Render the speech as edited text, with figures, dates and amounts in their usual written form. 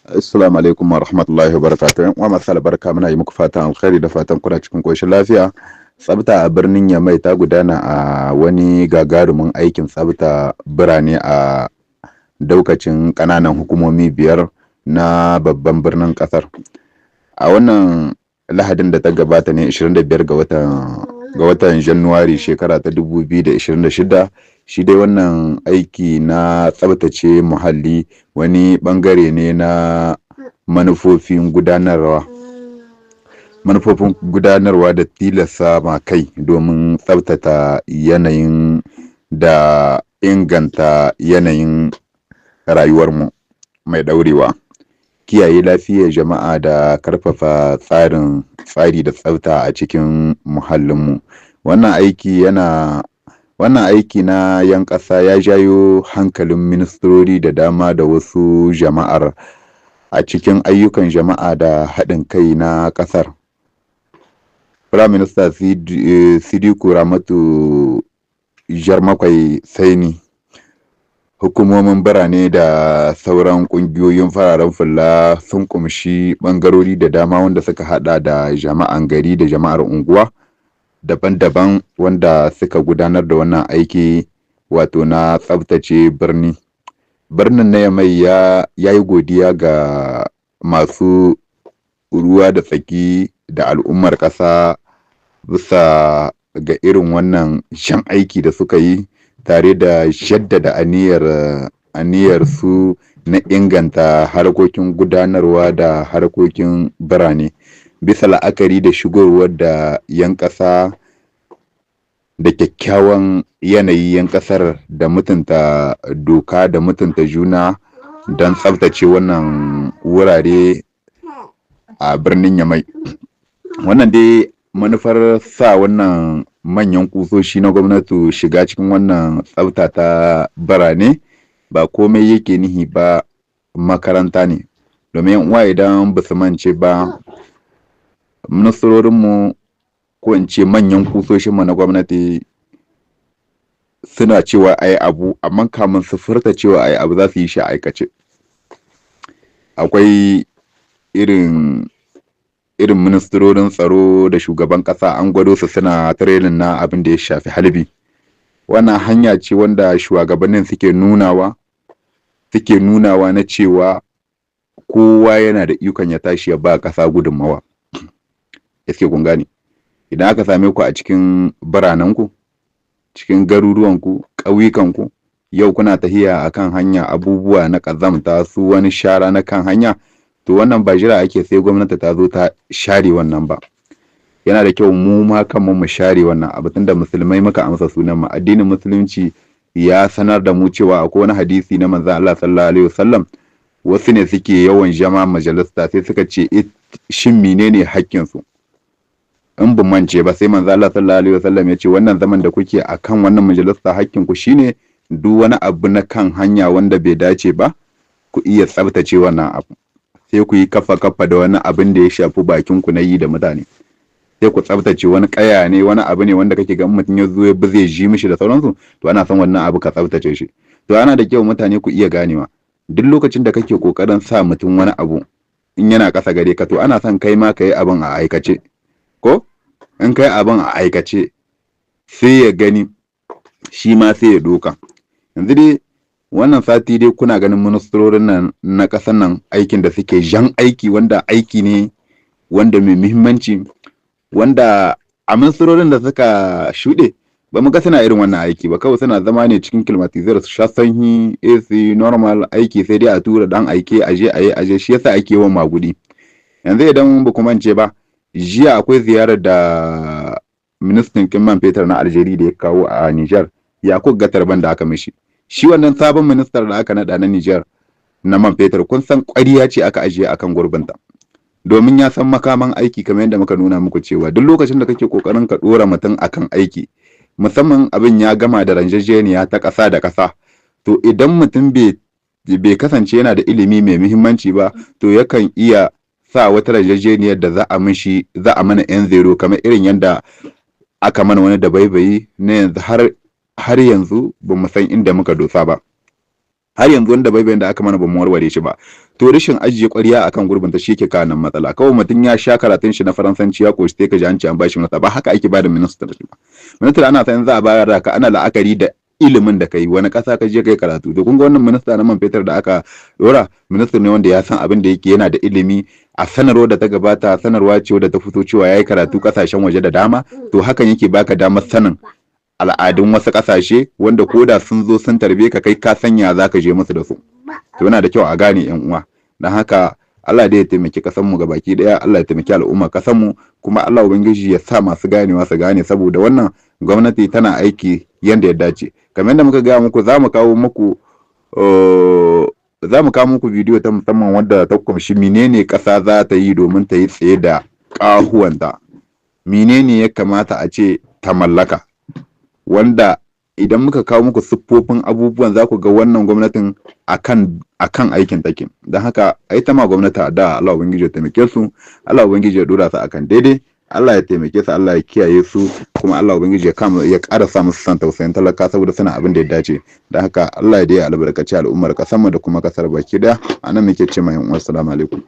Assalamu alaikum wa rahmatullahi wa barakatuh. Yan uwa masu albarka muna yi muku fatan alkhairi da fatan kuna cikin koshin lafiya. Tsabta a birnin Yamai ta gudana a wani gagarumin aikin tsabta birane a daukacin ƙananan hukumomi 5 na babban birnin ƙasar. A wannan Lahadin da ta gabata ne 25 ga watan Januwari shekara ta 2026. Shi dai wannan aiki na tsabtace muhalli wani bangare ne na manufofin gudanarwa da tilasta ma kai domin tsabtata yanayin da inganta yanayin rayuwarmu mai daurewa, kiyaye lafiyar jama'a da karfafa tsari da tsabta a cikin muhallinmu. Wannan aiki na 'yan ƙasa ya jayo hankalin ministrori da dama da wasu jama'ar a cikin ayyukan jama'a da haɗin kai na ƙasar. Prime Minister Sidiku Ramatu Jarmakwai Saini, hukumomin birane da sauran ƙungiyoyin fararen fulla sun ƙumshi ɓangarori da dama wanda suka haɗa da jama'an gari da jama'ar unguwa daban-daban wanda suka gudanar da wannan aiki wato na tsabtace birni. Birnin na Yamai ya yi godiya ga masu ruwa da tsaki da al'ummar ƙasa bisa ga irin wannan shan aiki da suka yi, tare da jaddada aniyar su na inganta harkokin gudanarwa da harkokin birane bisa la'akari da shigowar da 'yan ƙasa da kyakkyawan yanayi 'yan ƙasar da mutunta doka da mutunta juna don tsabtace wannan wurare a birnin Yamai. Wannan dai manufar sa wannan manyan kusoshi na gwamnati shiga cikin wannan tsabta ta birane ba komai yake nihi ba, makaranta ne. Domin yan uwa idan ba su mance ba, ministrorinmu ko in ce manyan kusoshinmu na gwamnati suna cewa ai abu, amma kamun su furta cewa ai abu za su yi shi a aikace. Akwai irin ministrorin tsaro da shugaban ƙasa an gwado su suna training na abin da ya shafi halbi. Wannan hanya ce wanda shugabannin suke nunawa na cewa kowa yana da ikon ya tashi ya ba ƙasa gudunmawa. Yaske kun gane, idan aka same ku a cikin biranenku, cikin garuruwanku, ƙauyukanku, yau kuna tahiya akan hanya abubuwa na ƙazamta su wani shara na kan hanya, to wannan ba jira ake sai gwamnati ta zo ta share wannan ba. Yana da kyau mu ma kanmu mu share wannan abu, tunda musulmai muka amsa sunan mu. Addinin musulunci ya sanar da mu cewa akwai wani hadisi na manzon Allah sallallahu alaihi wasallam, wasu ne suke yawan jama majalisa sai suka ce shin menene haƙƙin su? In ban mance ba sai manzon Allah sallallahu alaihi wasallam ya ce wannan zaman da kuke akan wannan majalisa haƙƙin ku shine duk wani abu na kan hanya wanda bai dace ba ku iya tsabtace wannan abu. Sai ku yi kafa da wani abin da ya shafi bakin ku na yi da mutane, sai ku tsabtace wani kaya ne, wani abu ne wanda kake ga mutum ya zo ya bi zai ji mishi da sauransu, to ana son wannan abu ka tsabtace shi. To ana da kyau mutane ku iya ganewa, duk lokacin da kake kokarin sa mutum wani abu in yana ƙasa gare ka, to ana son kai ma ka yi abin a aikace, ko in kai abin a aikace sai ya gani shi ma sai ya doka. Yanzu dai wannan sati dai kuna ganin ministrorin nan na ƙasar nan aikin da suke jan aiki, wanda aiki ne wanda mai muhimmanci, wanda a ministrorin da suka shuɗe ba mu ga suna irin wannan aiki ba. Kawai suna zama ne cikin climatizar su sha sanyi, AC, normal aiki sai dai a tura dan aike aje shi yasa ake yawan magudi. Yanzu idan ba ku mance ba, jiya akwai ziyarar da ministan man fetur na Algeria da ya kawo a Niger, Yakub Gatarban da aka mishi. Shi wannan sabon ministar da aka nada na Niger na man fetur, kun san ƙwariya ce aka ajiye akan gurbinta, domin ya san makaman aiki, kamar yadda muka nuna muku cewa duk lokacin da kake kokarin ka dora mutum akan aiki, musamman abin ya gama da ranjejeniya ta ƙasa da ƙasa, to idan mutum bai kasance yana da ilimi mai muhimmanci ba, to yakan iya sa wata ranjejeniyar da za a mana yan zero, kamar irin yadda aka mana wani da baibayi na yanzu har yanzu ba mu san inda muka dosa ba. har yanzu wanda bai da aka mana ba mu warware shi ba. To rashin ajiye ƙwarya akan gurbin ta shi yake kawo nan matsala. Kawai mutum ya sha karatun shi na Faransanci ya koshi sai ka ji an ce an bashi minista, ba haka ake bada minista da shi ba. Minista ana san za a bayar da ka ana la'akari da ilimin da kai, wani ƙasa ka je kai karatu. To kun ga wannan minista na man fetur da aka dora, minista ne wanda ya san abin da yake, yana da ilimi. A sanarwar da ta gabata sanarwa ce wadda ta fito cewa yayi karatu kasashen waje da dama, to hakan yake baka damar sanin al'adun wasu kasashe wanda koda sun zo sun tarbe ka kai ka sanya za ka je musu da su. To yana da kyau a gane yan uwa. Dan haka Allah dai ya taimaki kasan mu gabaki daya, Allah ya taimaki al'umma kasan mu, kuma Allah ubangiji ya sa masu ganewa su gane, saboda wannan gwamnati tana aiki yanda ya dace. Kamar yadda muka gaya muku za mu kawo muku bidiyo ta musamman wadda ta kumshi menene ƙasa za ta yi domin ta yi tsaye da ƙahuwanta, menene ya kamata a ce ta mallaka, wanda idan muka kawo muku siffofin abubuwan za ku ga wannan gwamnatin akan aikin take. Don haka ai ta ma gwamnati da Allah ubangiji ya taimake su, Allah ubangiji ya dora su akan daidai, Allah ya taimake su, Allah ya kiyaye su, kuma Allah ubangiji ya ƙara sa musu san tausayin talaka saboda suna abin da ya dace. Don haka Allah ya dai albarkaci al'ummar kasar mu da kuma kasar baki daya. Anan muke ce mai assalamu alaikum.